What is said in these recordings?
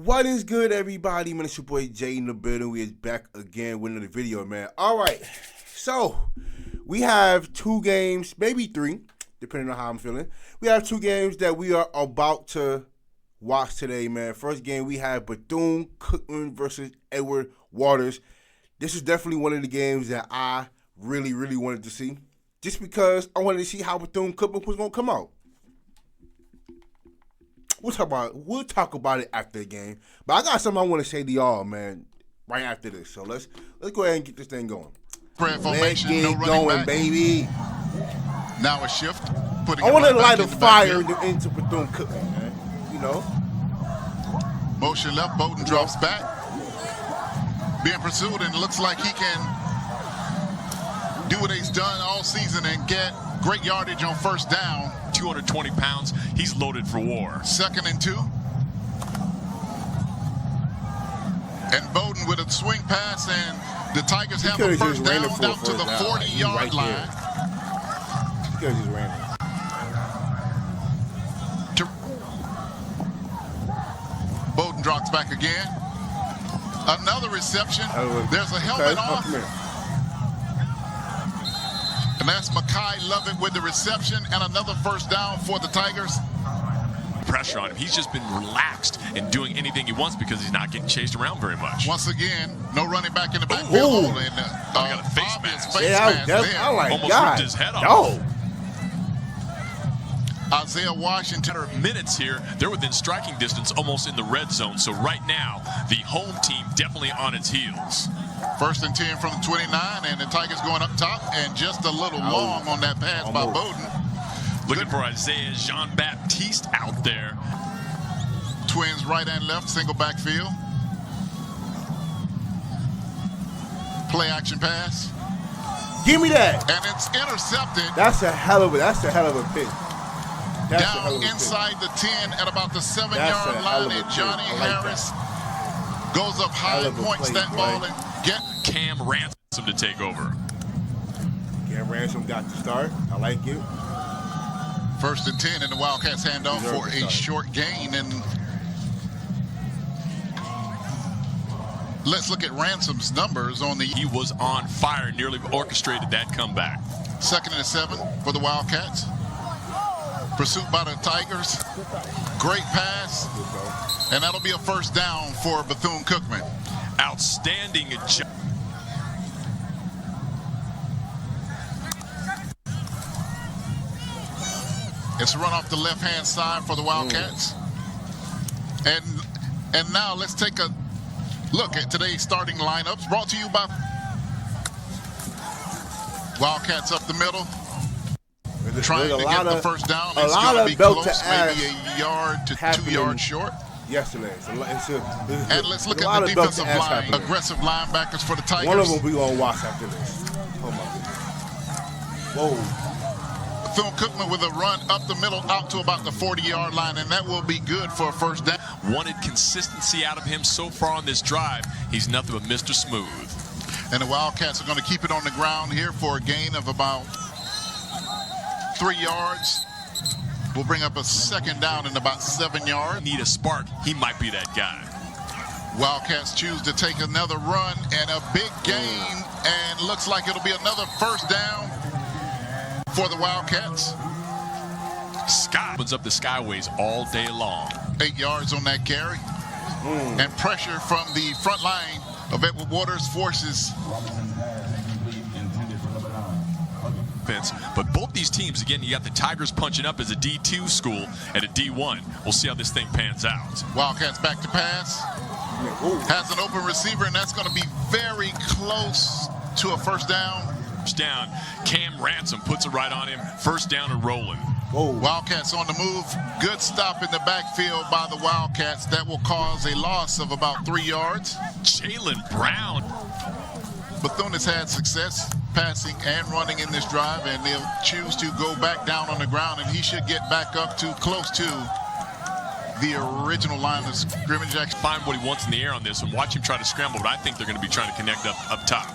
What is good, everybody? Man, it's your boy Jay in the building. We is back again with another video, man. All right, so we have 2 games, maybe 3, depending on how I'm feeling. We have 2 games that we are about to watch today, man. First game, we have Bethune Cookman versus Edward Waters. This is definitely one of the games that I really wanted to see, just because I wanted to see how Bethune Cookman was going to come out. We'll talk about it after the game. But I got something I want to say to y'all, man, right after this. So let's go ahead and get this thing going. Let's get no going, baby. Now a shift. I want to light a fire into Bethune Cookman, man. You know. Motion left. Bowden drops back. Being pursued, and it looks like he can do what he's done all season and get great yardage on first down. 220 pounds. He's loaded for war. 2nd and 2. And Bowden with a swing pass, and the Tigers have the first down to the 40-yard line. He could have just ran it. Bowden drops back again. Another reception. There's a helmet off. And that's Makai Lovett with the reception and another first down for the Tigers. Pressure on him. He's just been relaxed and doing anything he wants because he's not getting chased around very much. Once again, no running back in the backfield. And got a face mask. I like almost God. ripped his head off. Isaiah Washington. Minutes here, they're within striking distance, almost in the red zone. So right now, the home team definitely on its heels. 1st and 10 from the 29, and the Tigers going up top, and just a little long on that pass by Bowden. Looking for Isaiah Jean-Baptiste out there. Twins right and left, single backfield. Play action pass. Give me that. And it's intercepted. That's a hell of a pick. Down inside the 10 at about the 7-yard line, and Johnny Harris goes up high, points that ball, and get Cam Ransom to take over. Cam Ransom got the start. I like it. 1st and 10, and the Wildcats hand off for a short gain. And let's look at Ransom's numbers on the. He was on fire, nearly orchestrated that comeback. 2nd and 7 for the Wildcats. Pursuit by the Tigers. Great pass. And that'll be a first down for Bethune Cookman. Outstanding job. It's a run off the left-hand side for the Wildcats. And now let's take a look at today's starting lineups, brought to you by Wildcats up the middle. Trying to get the first down. It's going to be close, maybe a yard to 2 yards short. Yesterday. And let's look at the defensive line. Aggressive linebackers for the Tigers. One of them we going to watch after this. Oh, my goodness. Whoa. Bethune Cookman with a run up the middle out to about the 40-yard line, and that will be good for a first down. Wanted consistency out of him so far on this drive. He's nothing but Mr. Smooth. And the Wildcats are going to keep it on the ground here for a gain of about 3 yards. We'll bring up a 2nd down in about 7 yards. Need a spark. He might be that guy. Wildcats choose to take another run and a big gain, and looks like it'll be another first down for the Wildcats. Scott opens up the skyways all day long. 8 yards on that carry. And pressure from the front line of Edward Waters forces. But both these teams, again, you got the Tigers punching up as a D2 school and a D1. We'll see how this thing pans out. Wildcats back to pass. Has an open receiver, and that's going to be very close to a first down. Down. Cam Ransom puts it right on him. First down and rolling. Wildcats on the move. Good stop in the backfield by the Wildcats. That will cause a loss of about 3 yards. Jalen Brown. Bethune has had success passing and running in this drive, and they'll choose to go back down on the ground, and he should get back up to close to the original line of scrimmage. Find what he wants in the air on this and watch him try to scramble, but I think they're going to be trying to connect up top.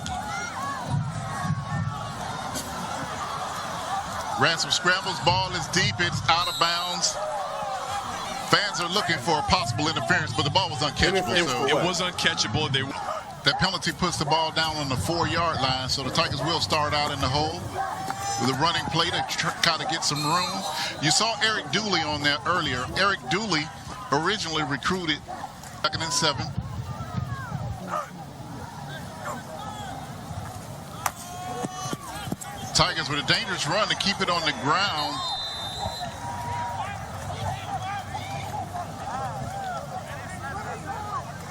Ransom scrambles, ball is deep, it's out of bounds. Fans are looking for a possible interference, but the ball was uncatchable. So it was uncatchable. That penalty puts the ball down on the 4-yard line, so the Tigers will start out in the hole with a running play to try to get some room. You saw Eric Dooley on there earlier. Eric Dooley originally recruited 2nd and 7. Tigers with a dangerous run to keep it on the ground.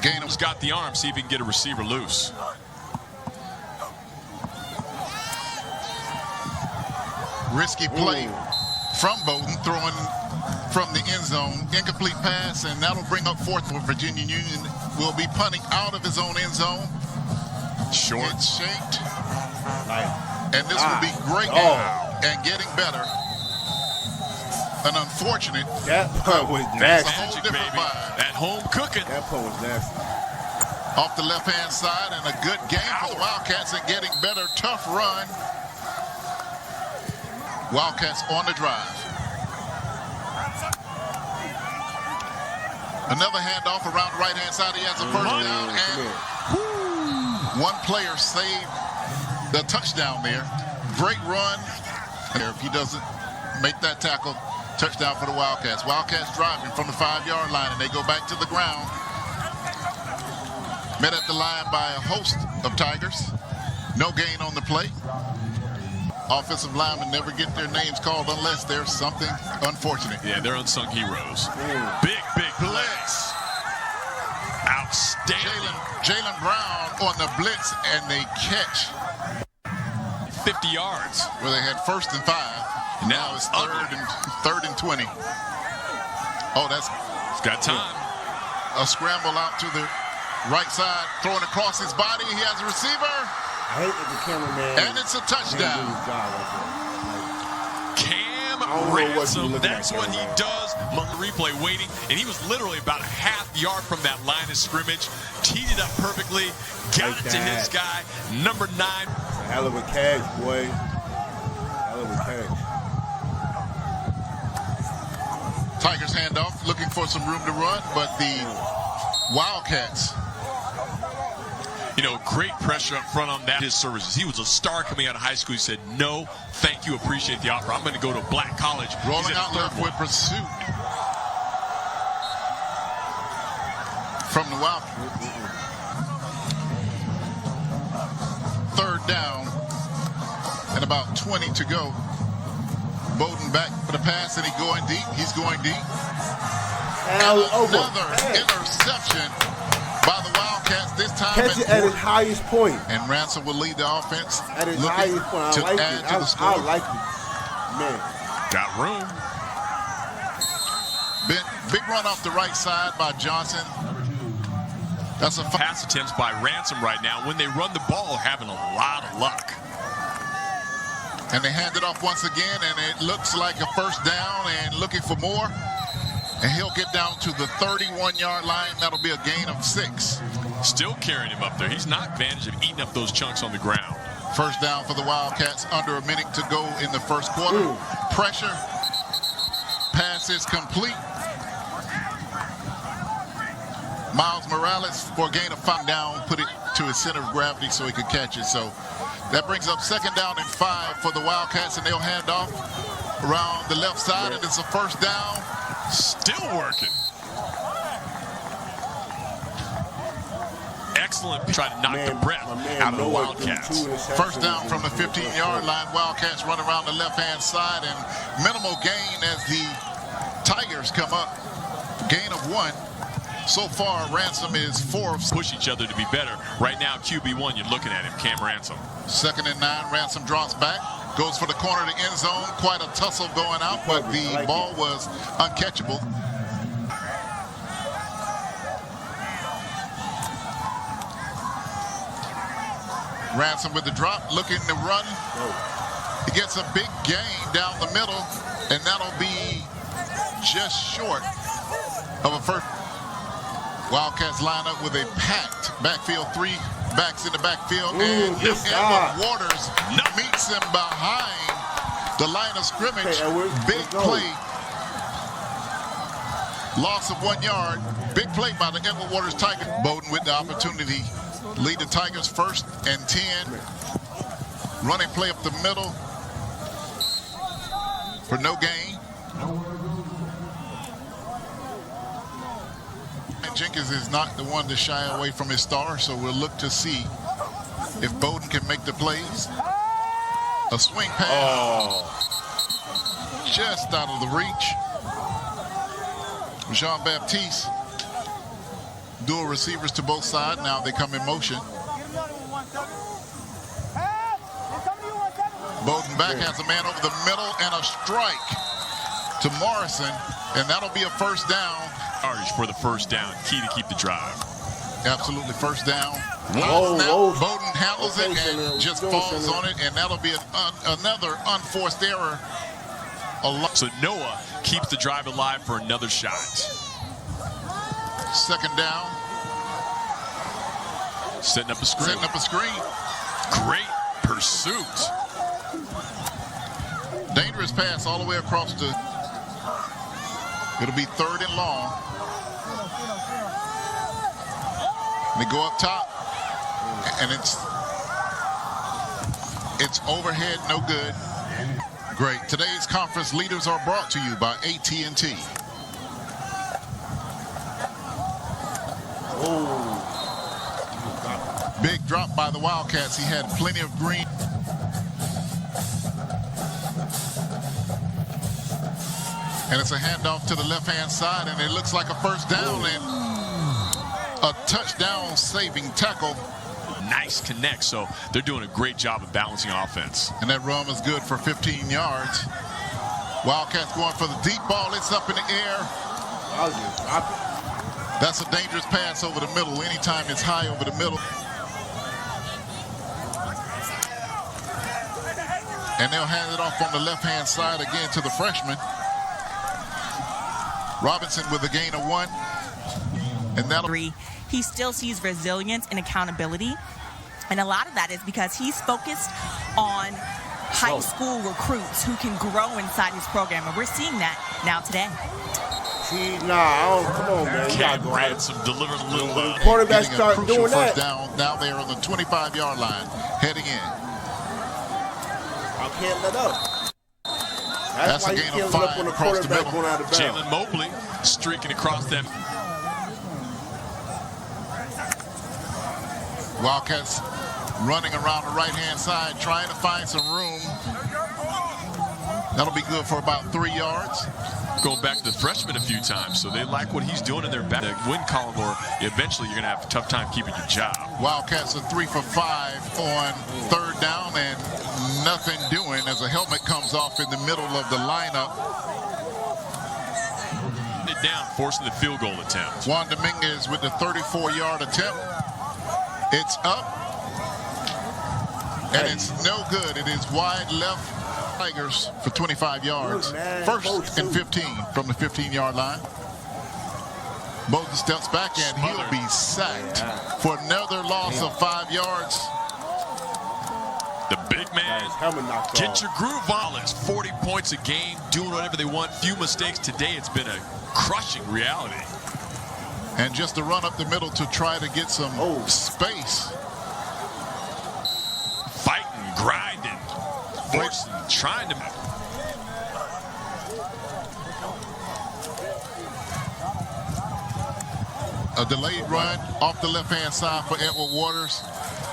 Gainham's got the arm, see if he can get a receiver loose. Risky play from Bowden, throwing from the end zone. Incomplete pass, and that'll bring up 4th for Virginia Union. Will be punting out of his own end zone. Short. It's shaped. Like, and this will be great and getting better. An unfortunate. That punt was nasty. Magic, baby. At home cooking. That punt was nasty. Off the left-hand side, and a good game for the Wildcats and getting better. Tough run. Wildcats on the drive. Another handoff around the right-hand side. He has a first down, and one player saved the touchdown there. Great run. If he doesn't make that tackle, touchdown for the Wildcats. Wildcats driving from the 5-yard line, and they go back to the ground. Met at the line by a host of Tigers. No gain on the play. Offensive linemen never get their names called unless there's something unfortunate. Yeah, they're unsung heroes. Big blitz. Outstanding. Jalen Brown on the blitz, and they catch. 50 yards. Where they had 1st and 5. Now it's third and 20. Oh, He's got time. A scramble out to the right side, throwing across his body. He has a receiver. I hate that the cameraman. And it's a touchdown. Cam Ransom, that's what he does. Replay waiting, and he was literally about a half-yard from that line of scrimmage. Teed it up perfectly, got it to his guy, number 9. Hell of a catch, boy. Hell of a catch. Tigers handoff, looking for some room to run, but the Wildcats. You know, great pressure up front on that. His services. He was a star coming out of high school. He said, no, thank you, appreciate the offer. I'm going to go to a black college. Rolling out left with pursuit from the Wildcats. 3rd down and about 20 to go. Bowden back for the pass, and he's going deep. Another interception by the Wildcats, this time catch it at its highest point. And Ransom will lead the offense. At its highest point, I like it. I like it. Man. Got room. Big run off the right side by Johnson. That's a pass attempts by Ransom right now. When they run the ball, having a lot of luck. And they hand it off once again, and it looks like a 1st down and looking for more. And he'll get down to the 31-yard line. That'll be a gain of 6. Still carrying him up there. He's not advantage of eating up those chunks on the ground. 1st down for the Wildcats. Under a minute to go in the 1st quarter. Pressure. Pass is complete. Miles Morales for a gain of 5 down. Put it to his center of gravity so he could catch it. So that brings up 2nd down and 5 for the Wildcats, and they'll hand off around the left side, and it's a 1st down. Still working. Excellent. Try to knock the breath out of the Wildcats. 1st down from the 15-yard line. Wildcats run around the left-hand side, and minimal gain as the Tigers come up. Gain of 1. So far, Ransom is 4 of. Push each other to be better. Right now, QB1, you're looking at him, Cam Ransom. 2nd and 9. Ransom drops back. Goes for the corner of the end zone. Quite a tussle going out, but the ball was uncatchable. Ransom with the drop, looking to run. He gets a big gain down the middle, and that'll be just short of a 1st. Wildcats line up with a packed backfield. 3 backs in the backfield, and Edward Waters meets him behind the line of scrimmage. Big play. Loss of 1 yard. Big play by the Edward Waters Tigers. Bowden with the opportunity. Lead the Tigers 1st and 10. Running play up the middle for no gain. And Jenkins is not the one to shy away from his star, so we'll look to see if Bowden can make the plays. A swing pass. Just out of the reach. Jean-Baptiste. Dual receivers to both sides. Now they come in motion. Bowden back has a man over the middle and a strike to Morrison, and that'll be a first down. For the first down, key to keep the drive. Absolutely first down. Bowden handles it and just falls on it, and that'll be another unforced error. So Noah keeps the drive alive for another shot. Second down. Setting up a screen. Setting up a screen. Great pursuit. Dangerous pass all the way across the. It'll be 3rd and long. They go up top, and it's overhead, no good. Great. Today's conference leaders are brought to you by AT&T. Big drop by the Wildcats. He had plenty of green. And it's a handoff to the left-hand side, and it looks like a first down and a touchdown saving tackle. Nice connect, so they're doing a great job of balancing offense. And that run was good for 15 yards. Wildcats going for the deep ball. It's up in the air. That's a dangerous pass over the middle. Anytime it's high over the middle. And they'll hand it off on the left-hand side again to the freshman. Robinson with a gain of 1. And that'll... He still sees resilience and accountability. And a lot of that is because he's focused on high school recruits who can grow inside his program. And we're seeing that now today. Come on, man. Cam Ransom delivered a little quarterbacks start doing that. Down. Now they're on the 25-yard line, heading in. I can't let up. That's a gain of 5 across the middle. Jalen Mobley streaking across them. Wildcats running around the right-hand side, trying to find some room. That'll be good for about 3 yards. Going back to the freshman a few times, so they like what he's doing in their back win column, or eventually you're going to have a tough time keeping your job. Wildcats are 3 for 5 on 3rd down and nothing doing as a helmet comes off in the middle of the lineup. It down, forcing the field goal attempt. Juan Dominguez with the 34-yard attempt. It's up, and it's no good. It is wide left. Tigers for 25 yards. 1st and 15 from the 15-yard line. Bowden steps back, and he'll be sacked for another loss of 5 yards. The big man, get your groove on. It's 40 points a game, doing whatever they want. Few mistakes today. It's been a crushing reality. And just a run up the middle to try to get some space. Fighting, grinding, forcing, trying to. A delayed run off the left-hand side for Edward Waters.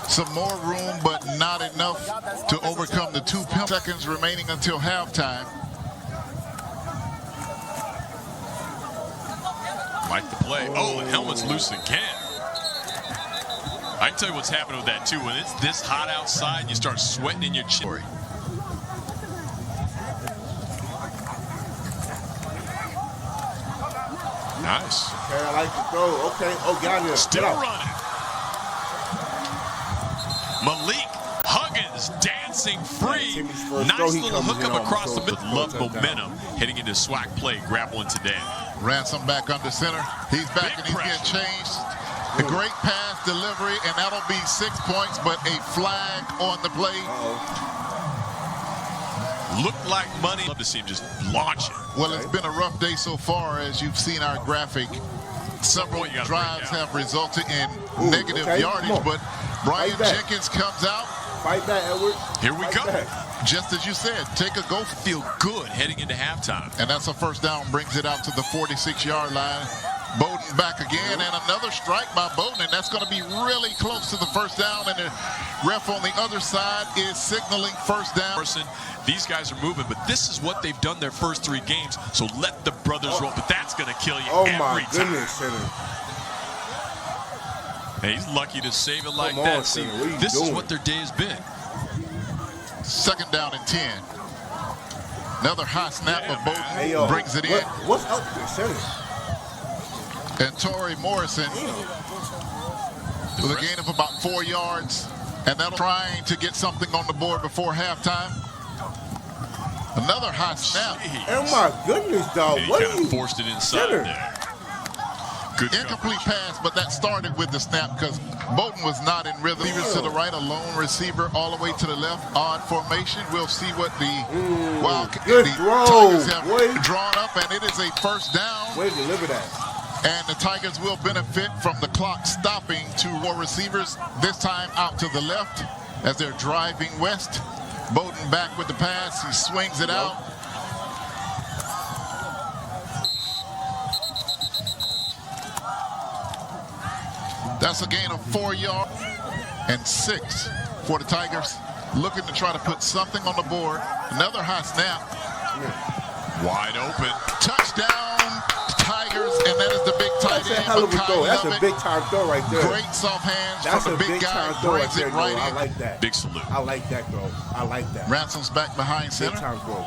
Some more room, but not enough to overcome the 2 seconds remaining until halftime. Like the play. Oh, the helmet's loose again. I can tell you what's happening with that, too. When it's this hot outside, you start sweating in your chin. Nice. Okay, I like the throw. Okay. Oh, got him. Still running. Malik Huggins dancing free. Nice little hookup across the middle. Love momentum heading into SWAC play. Grappling today. Ransom back under center. He's back and he's getting changed. A great pass delivery, and that'll be 6 points, but a flag on the play. Looked like money. Love to see him just launch it. Well, it's been a rough day so far, as you've seen our graphic. Several drives have resulted in negative yardage, but Brian Jenkins comes out. Fight back, Edward. Here we go. Just as you said, take a go. Feel good heading into halftime. And that's a first down, brings it out to the 46-yard line. Bowden back again, and another strike by Bowden, and that's going to be really close to the first down, and the ref on the other side is signaling first down. These guys are moving, but this is what they've done their first 3 games, so let the brothers roll, but that's going to kill you every time. Hey, he's lucky to save it like that. See, this is what their day has been. Second down and 10. Another high snap of Bowden brings it in. What's up there, center? And Torrey Morrison with a gain of about 4 yards, and that'll trying to get something on the board before halftime. Another high snap. Oh my goodness, dog! What kind of forced it inside there. Good incomplete pass, but that started with the snap because Bowden was not in rhythm. Receivers to the right, a lone receiver all the way to the left. Odd formation. We'll see what the Tigers have drawn up, and it is a first down. Way to deliver that. And the Tigers will benefit from the clock stopping. 2 more receivers, this time out to the left as they're driving west. Bowden back with the pass. He swings it out. That's a gain of 4 yards and 6 for the Tigers. Looking to try to put something on the board. Another high snap. Wide open. Touchdown. Tigers, and that is the big tight end. That's a hell of a throw. That's a big time throw right there. Great soft hands from the big guy. Brings it right in. I like that. Big salute. I like that throw. I like that. Ransom's back behind center. Big time throw.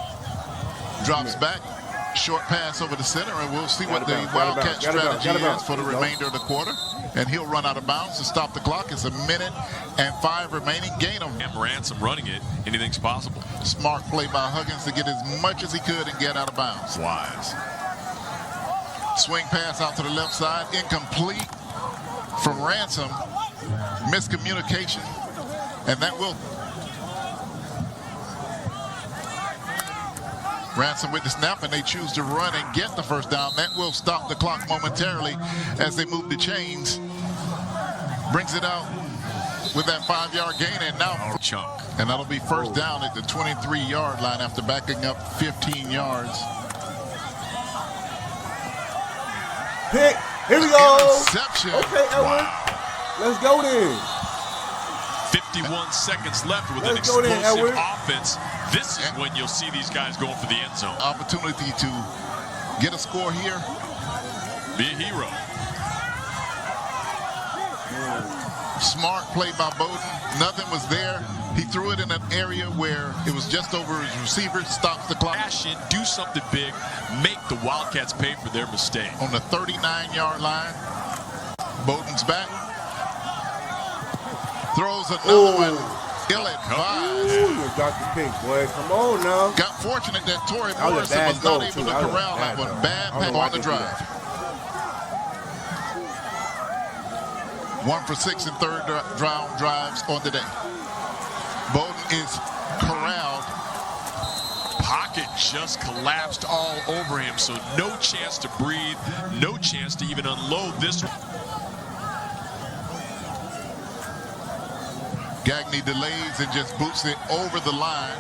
Drops back. Short pass over the center, and we'll see what the Wildcat strategy is for the remainder of the quarter. And he'll run out of bounds to stop the clock. It's 1 minute and 5 remaining. Gain him. And Ransom running it. Anything's possible. Smart play by Huggins to get as much as he could and get out of bounds. Wise. Swing pass out to the left side. Incomplete from Ransom. Miscommunication. And that will. Ransom with the snap, and they choose to run and get the first down. That will stop the clock momentarily as they move the chains. Brings it out with that 5-yard gain, and now chunk. And that'll be first down at the 23-yard line after backing up 15 yards. Pick. Here we go. Interception. Okay, Edward. Let's go then. 51 seconds left with an explosive offense. This is when you'll see these guys going for the end zone. Opportunity to get a score here. Be a hero. Smart play by Bowden. Nothing was there. He threw it in an area where it was just over his receiver. Stops the clock. Dash in, do something big. Make the Wildcats pay for their mistake. On the 39-yard line. Bowden's back. Throws another one. Ill-advised. Ooh, Dr. Pink, boy. Come on now. Got fortunate that Torrey Morrison was not able to corral that one. Bad pass on the drive. 1 for 6 in third down drives on the day. Bowden is corralled. Pocket just collapsed all over him, so no chance to breathe, no chance to even unload this. Gagne delays and just boots it over the line.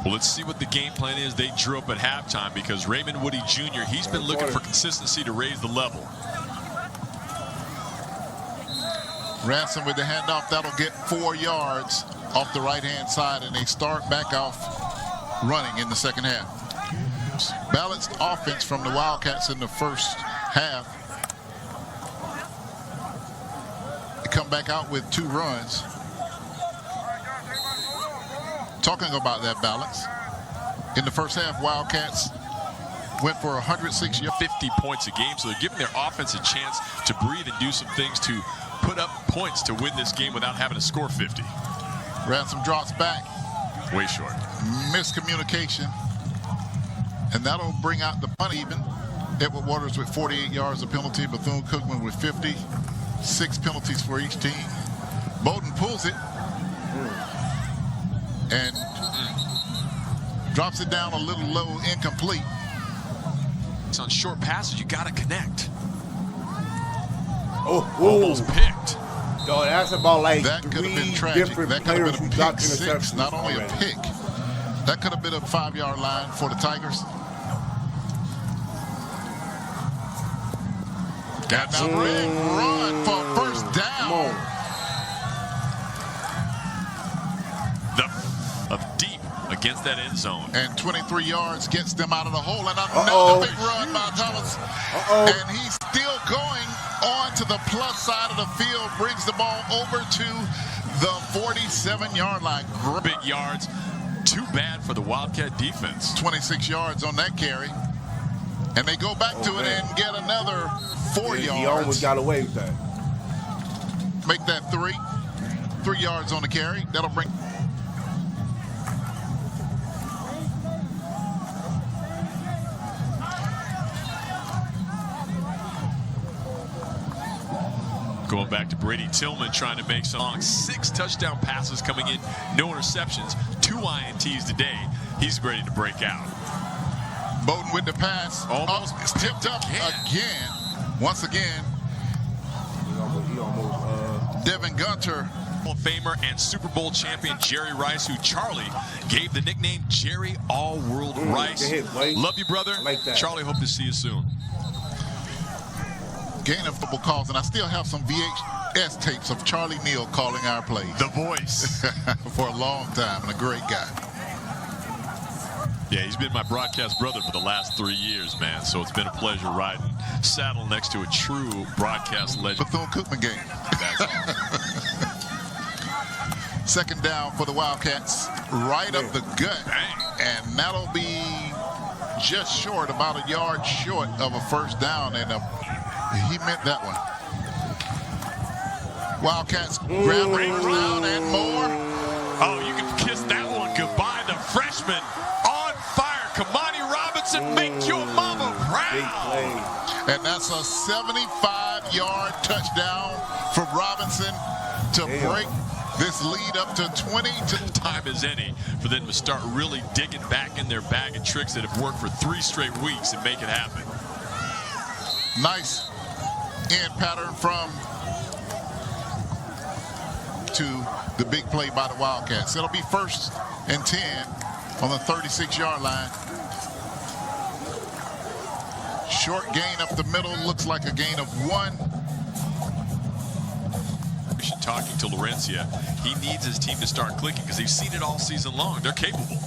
Well, let's see what the game plan is they drew up at halftime, because Raymond Woody Jr., he's been looking for consistency to raise the level. Ransom with the handoff. That'll get 4 yards off the right-hand side, and they start back off running in the second half. Balanced offense from the Wildcats in the first half. They come back out with 2 runs. Talking about that balance, in the first half, Wildcats went for 106 yards. 50 points a game, so they're giving their offense a chance to breathe and do some things to put up points to win this game without having to score 50. Ransom drops back. Way short. Miscommunication. And that'll bring out the punt even. Edward Waters with 48 yards of penalty. Bethune Cookman with 50. 6 penalties for each team. Bowden pulls it and drops it down a little low, incomplete. It's on short passes, you got to connect. Oh, almost picked. Yo, that's about like that could have been 3 tragic. different That could have players been who a dropped pick six, interceptions. not only already. a pick. That could have been a 5-yard line for the Tigers. Got now big run for first down. Of deep against that end zone. And 23 yards gets them out of the hole. And another big run by Thomas. And he's still going on to the plus side of the field. Brings the ball over to the 47-yard line. Big yards. Too bad for the Wildcat defense. 26 yards on that carry. And they go back to it and get another 4 yards. He almost got away with that. Make that 3. 3 yards on the carry. That'll bring... Going back to Brady Tillman, trying to make some long 6 touchdown passes coming in, no interceptions, 2 INTs today. He's ready to break out. Bowden with the pass. Almost tipped up again. Once again. He almost Devin Gunter. Hall of Famer and Super Bowl champion Jerry Rice, who Charlie gave the nickname Jerry All-World Rice. Love you, brother. I like that. Charlie, hope to see you soon. Gain of football calls, and I still have some VHS tapes of Charlie Neal calling our plays. The voice. For a long time, and a great guy. Yeah, he's been my broadcast brother for the last 3 years, man. So it's been a pleasure riding saddle next to a true broadcast legend. Bethune Cookman game. That's awesome. Second down for the Wildcats, right up the gut. Dang. And that'll be just short, about a yard short of a first down, and he meant that one. Wildcats grab Raiders down and more. Oh, you can kiss that one goodbye. The freshman on fire. Kamani Robinson, make your mama proud. And that's a 75-yard touchdown for Robinson to break this lead up to 20. Time as any for them to start really digging back in their bag of tricks that have worked for 3 straight weeks and make it happen. Nice end pattern from to the big play by the Wildcats. It'll be 1st and 10 on the 36-yard line. Short gain up the middle, looks like a gain of 1. Talking to Laurencia, he needs his team to start clicking because they've seen it all season long. They're capable.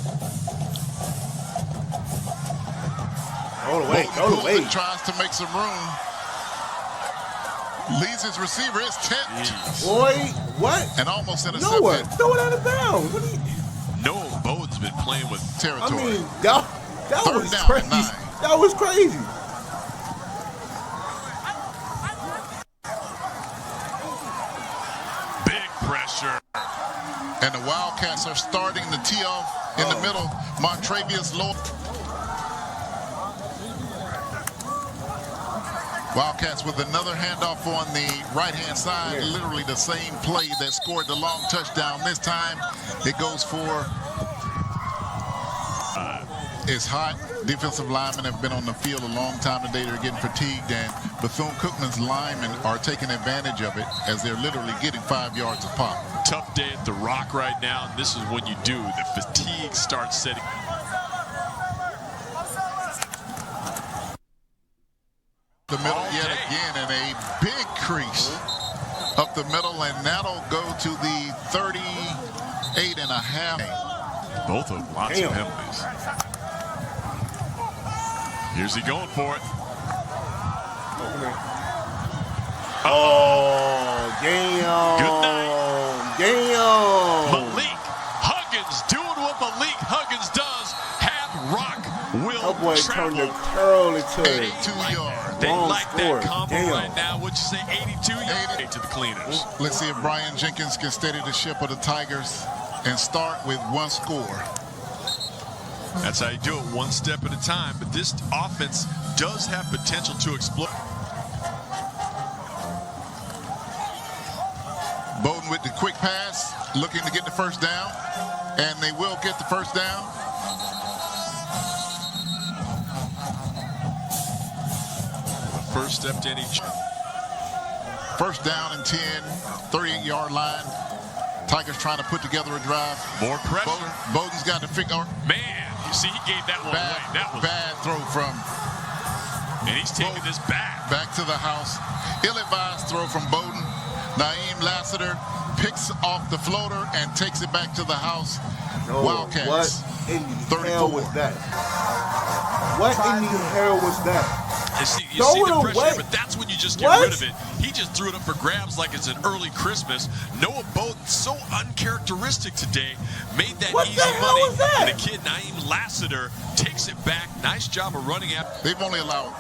Throw it away. Tries to make some room. Leads his receiver. It's tipped. Boy, what? And almost intercepted. Noah, throw it out of bounds. What are you... Noah Bowden's been playing with territory. I mean, that was down crazy. and 9. That was crazy. big pressure. And the Wildcats are starting to tee off in the middle. Montrevious Lowe. Wildcats with another handoff on the right-hand side. Literally the same play that scored the long touchdown. This time it goes for... It's hot. Defensive linemen have been on the field a long time today. They're getting fatigued, and Bethune-Cookman's linemen are taking advantage of it as they're literally getting 5 yards a pop. Tough day at the Rock right now, and this is when you do. The fatigue starts setting. The middle yet again, and a big crease up the middle, and that'll go to the 38.5. Both of them, lots of penalties. Here's he going for it. Oh, damn. Good night. Damn. Malik Huggins doing what Malik Huggins does. Half Rock will That boy travel. turned the curl into 82 yards. They Long like score. that combo Damn. right now. What'd you say, 82 yards to the cleaners. Let's see if Brian Jenkins can steady the ship of the Tigers and start with 1 score. That's how you do it, 1 step at a time. But this offense does have potential to explode. Bowden with the quick pass, looking to get the first down, and they will get the first down. First step to any. First down and 10, 38-yard line. Tigers trying to put together a drive. More pressure. Bowden's got to figure. Man, you see, he gave that one away. That was bad throw from. And he's taking this back to the house. Ill-advised throw from Bowden. Naeem Lassiter picks off the floater and takes it back to the house. Wildcats. What in the hell was that? What in the hell was that? You see the pressure, but that's when you just get rid of it. He just threw it up for grabs like it's an early Christmas. Noah Bowden, so uncharacteristic today, made that easy money. And the kid, Naeem Lassiter, takes it back. Nice job of running after. They've only allowed.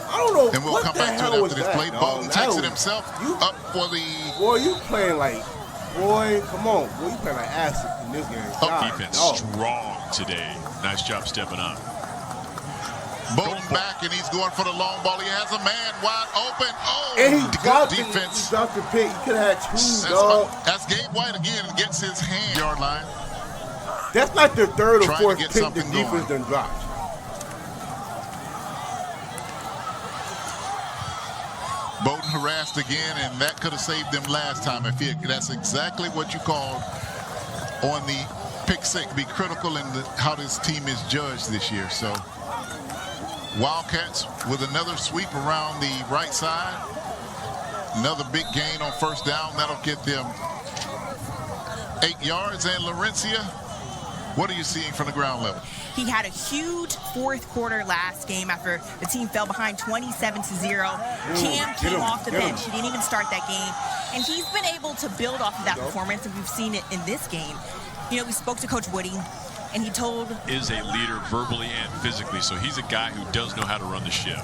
I don't know. And we'll come back to it after this play. Bowden takes it himself up for the. Boy, you playing like. Boy, come on. Boy, you playing like acid in this game. Defense strong today. Nice job stepping up. Bowden back, and he's going for the long ball. He has a man wide open. Oh, and he dropped defense. He dropped the pick. He could have had two, dog. That's Gabe White again, gets his hand. Yard line. That's not the third or fourth pick the defense going. done dropped. Bowden harassed again, and that could have saved them last time. That's exactly what you called on the pick six. Be critical in how this team is judged this year. So Wildcats with another sweep around the right side. Another big gain on first down. That'll get them 8 yards. And Laurencia, what are you seeing from the ground level? He had a huge fourth quarter last game after the team fell behind 27-0. Cam came off the bench. He didn't even start that game. And he's been able to build off of that performance, and we've seen it in this game. You know, we spoke to Coach Woody, and he told... Is a leader verbally and physically, so he's a guy who does know how to run the ship.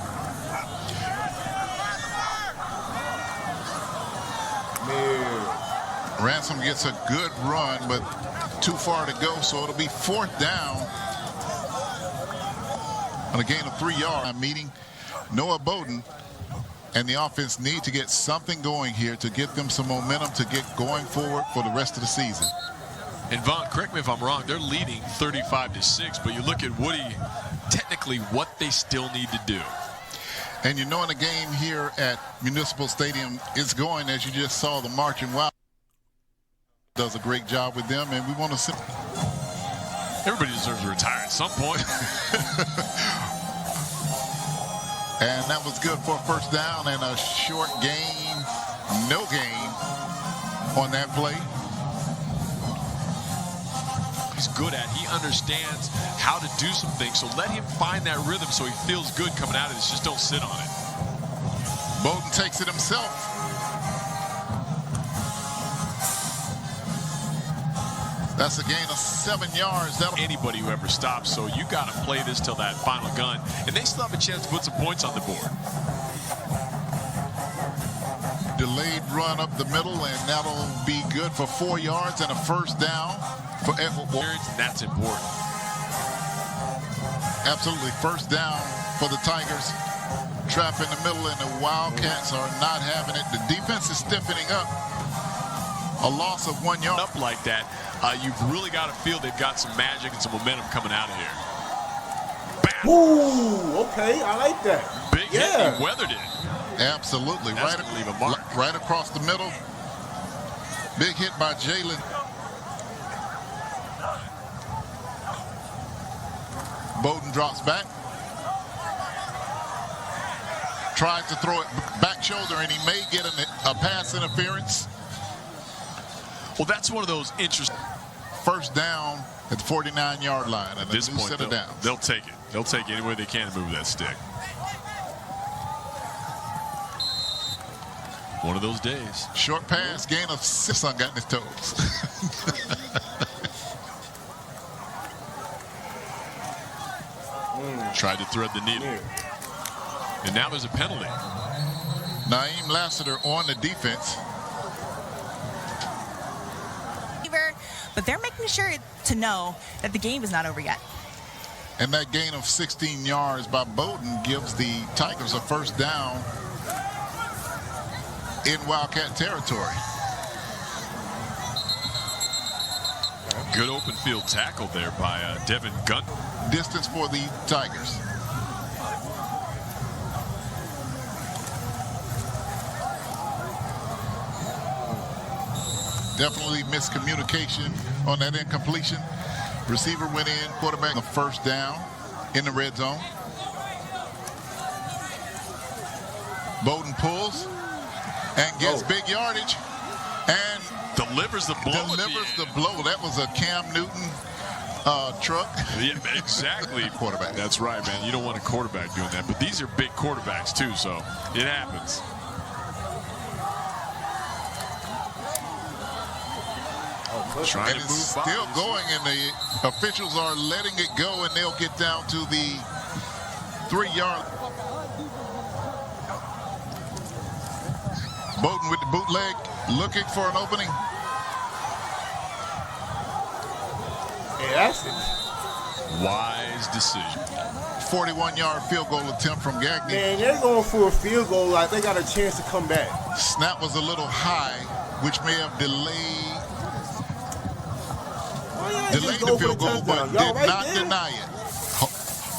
Ransom gets a good run, but too far to go, so it'll be fourth down on a gain of 3 yards. I'm meeting Noah Bowden, and the offense need to get something going here to get them some momentum to get going forward for the rest of the season. And Vaughn, correct me if I'm wrong, they're leading 35-6, but you look at Woody, technically what they still need to do. And you know, in the game here at Municipal Stadium, it's going, as you just saw, the Marching Wild does a great job with them, and we want to see. Everybody deserves to retire at some point. And that was good for a first down and a short gain, no gain on that play. He's good at. He understands how to do some things, so let him find that rhythm so he feels good coming out of this. Just don't sit on it. Bowden takes it himself. That's a gain of 7 yards. Anybody who ever stops, so you got to play this till that final gun, and they still have a chance to put some points on the board. Delayed run up the middle, and that'll be good for 4 yards and a first down for Edward Warren. That's important. Absolutely, first down for the Tigers. Trap in the middle, and the Wildcats are not having it. The defense is stiffening up. A loss of 1 yard. Up like that, you've really got to feel they've got some magic and some momentum coming out of here. Bam. Ooh, okay, I like that. Big hit, he weathered it. Absolutely, right across the middle. Big hit by Jalen. Bowden drops back. Tries to throw it back shoulder, and he may get a pass interference. Well, that's one of those interesting. First down at the 49-yard line. At this point, they'll take it. They'll take it any way they can to move that stick. One of those days. Short pass, gain of 6 on got his toes. Tried to thread the needle. And now there's a penalty. Naeem Lassiter on the defense. But they're making sure to know that the game is not over yet. And that gain of 16 yards by Bowden gives the Tigers a first down in Wildcat territory. Good open field tackle there by Devin Gunn. Distance for the Tigers. Definitely miscommunication on that incompletion. Receiver went in, quarterback the first down in the red zone. Bowden pulls and gets big yardage and delivers the blow. That was a Cam Newton truck. Yeah, exactly. Quarterback. That's right, man. You don't want a quarterback doing that. But these are big quarterbacks, too, so it happens. And it's still going, and the officials are letting it go, and they'll get down to the 3-yard. Bowden with the bootleg, looking for an opening. Yeah, that's it. Wise decision. 41-yard field goal attempt from Gagne. Man, they're going for a field goal like they got a chance to come back. Snap was a little high, which may have delayed the field goal, but did not deny it.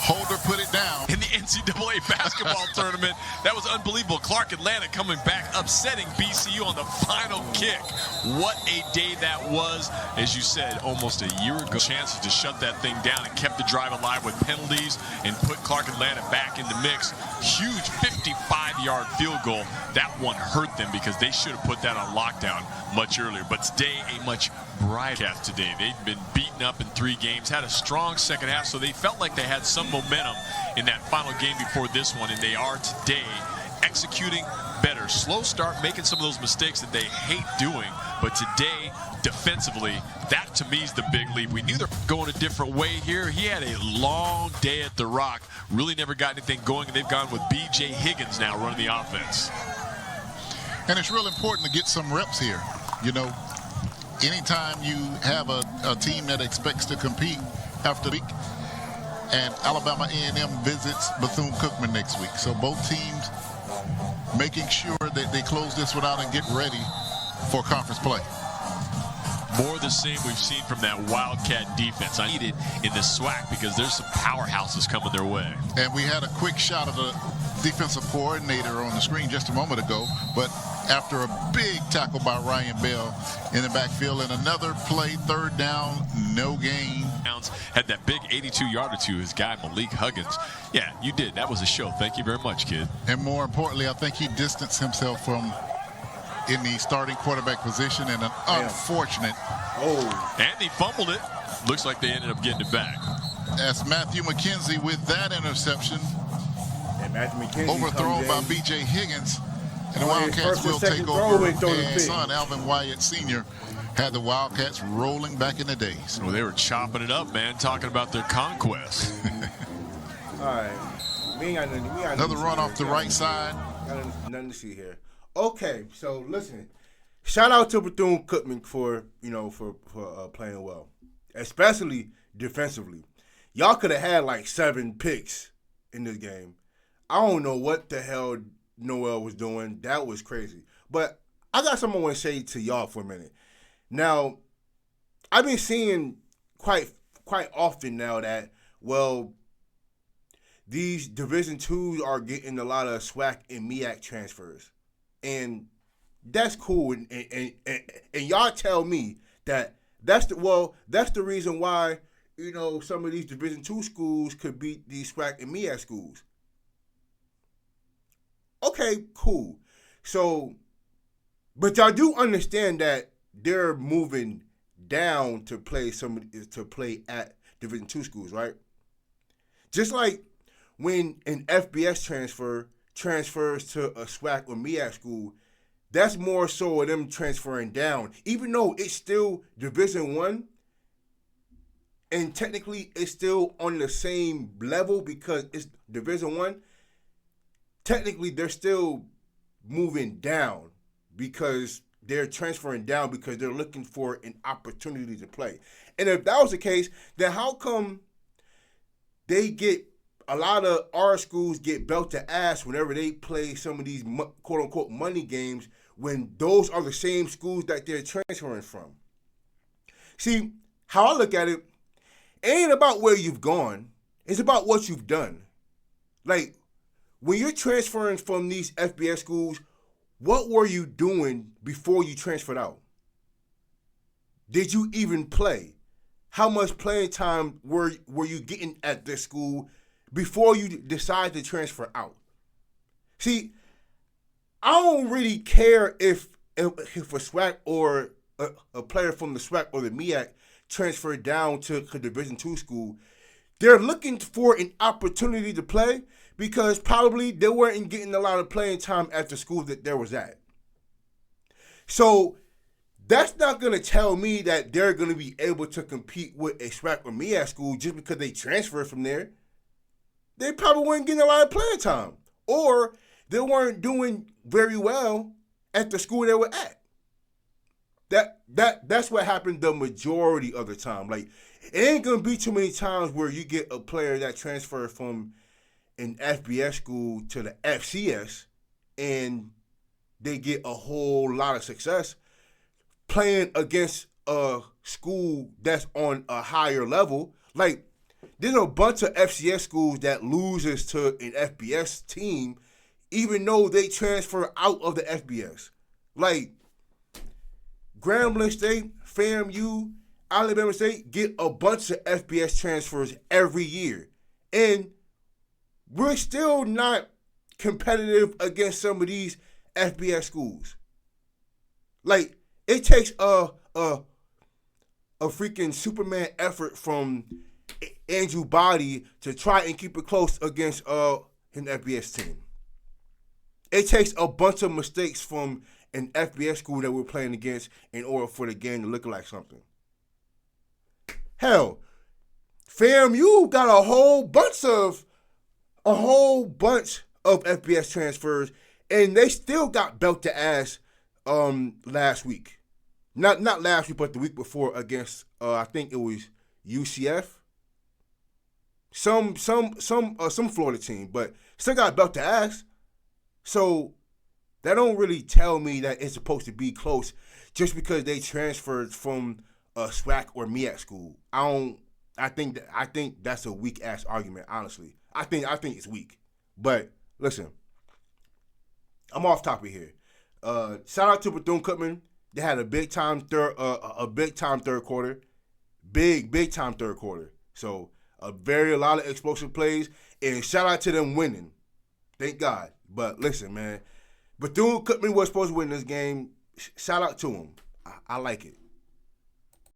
Holder put it down. In the NCAA basketball tournament, that was unbelievable. Clark Atlanta coming back, upsetting BCU on the final kick. What a day that was. As you said, almost a year ago. Chances to shut that thing down and kept the drive alive with penalties and put Clark Atlanta back in the mix. Huge 55-yard field goal. That one hurt them because they should have put that on lockdown much earlier. But today, a much brighter cast today. They'd been beaten up in 3 games, had a strong second half, so they felt like they had some momentum in that final game before this one, and they are today executing better. Slow start, making some of those mistakes that they hate doing, but today, defensively, that to me is the big leap. We knew they're going a different way here. He had a long day at the Rock, really never got anything going, and they've gone with B.J. Higgins now running the offense. And it's real important to get some reps here. You know, anytime you have a team that expects to compete after the week, and Alabama A&M visits Bethune-Cookman next week. So both teams making sure that they close this one out and get ready for conference play. More the same we've seen from that Wildcat defense. I need it in the SWAC because there's some powerhouses coming their way. And we had a quick shot of the defensive coordinator on the screen just a moment ago, but after a big tackle by Ryan Bell in the backfield and another play, 3rd down, no gain. Had that big 82-yarder to his guy, Malik Huggins. Yeah, you did. That was a show. Thank you very much, kid. And more importantly, I think he distanced himself from in the starting quarterback position in an unfortunate. And he fumbled it. Looks like they ended up getting it back. That's Matthew McKenzie with that interception. And Matthew McKenzie overthrown by B.J. Higgins. And the Wildcats will take over. And son, Alvin Wyatt Sr. had the Wildcats rolling back in the days. Well, they were chopping it up, man, talking about their conquest. All right. We got another run off the right side. Nothing to see here. Okay, so listen. Shout out to Bethune-Cookman for playing well, especially defensively. Y'all could have had like 7 picks in this game. I don't know what the hell Noel was doing. That was crazy. But I got something I want to say to y'all for a minute. Now, I've been seeing quite often now that, well, these Division IIs are getting a lot of SWAC and MEAC transfers. And that's cool. And y'all tell me that that's the reason why, some of these Division II schools could beat these SWAC and MEAC schools. Okay, cool. So, but y'all do understand that they're moving down to play at Division II schools, right? Just like when an FBS transfers to a SWAC or MEAC school, that's more so of them transferring down. Even though it's still Division I, and technically it's still on the same level because it's Division I, technically they're still moving down because they're transferring down because they're looking for an opportunity to play. And if that was the case, then how come a lot of our schools get belt to ass whenever they play some of these quote-unquote money games when those are the same schools that they're transferring from? See, how I look at it, it ain't about where you've gone. It's about what you've done. Like, when you're transferring from these FBS schools, what were you doing before you transferred out? Did you even play? How much playing time were you getting at this school before you decide to transfer out? See, I don't really care if a SWAC or a player from the SWAC or the MEAC transferred down to a Division II school. They're looking for an opportunity to play because probably they weren't getting a lot of playing time at the school that they was at. So that's not going to tell me that they're going to be able to compete with a SWAC or MEAC school just because they transferred from there. They probably weren't getting a lot of playing time. Or they weren't doing very well at the school they were at. That's what happened the majority of the time. Like, it ain't going to be too many times where you get a player that transferred from an FBS school to the FCS and they get a whole lot of success playing against a school that's on a higher level. Like, there's a bunch of FCS schools that loses to an FBS team even though they transfer out of the FBS. Like, Grambling State, FAMU, Alabama State get a bunch of FBS transfers every year. And we're still not competitive against some of these FBS schools. Like, it takes a freaking Superman effort from Andrew Body to try and keep it close against an FBS team. It takes a bunch of mistakes from an FBS school that we're playing against in order for the game to look like something. Hell, FAMU got a whole bunch of FBS transfers, and they still got belt to ass last week. Not last week, but the week before against I think it was UCF. Some Florida team, but still got belt to ass. So that don't really tell me that it's supposed to be close just because they transferred from a SWAC or MEAC school. I think that's a weak ass argument, honestly. I think it's weak. But listen, I'm off topic here. Shout out to Bethune Cookman. They had a big time third quarter. Big time third quarter. So a lot of explosive plays, and shout out to them winning. Thank God. But listen, man, Bethune Cookman was supposed to win this game. Shout out to him. I like it.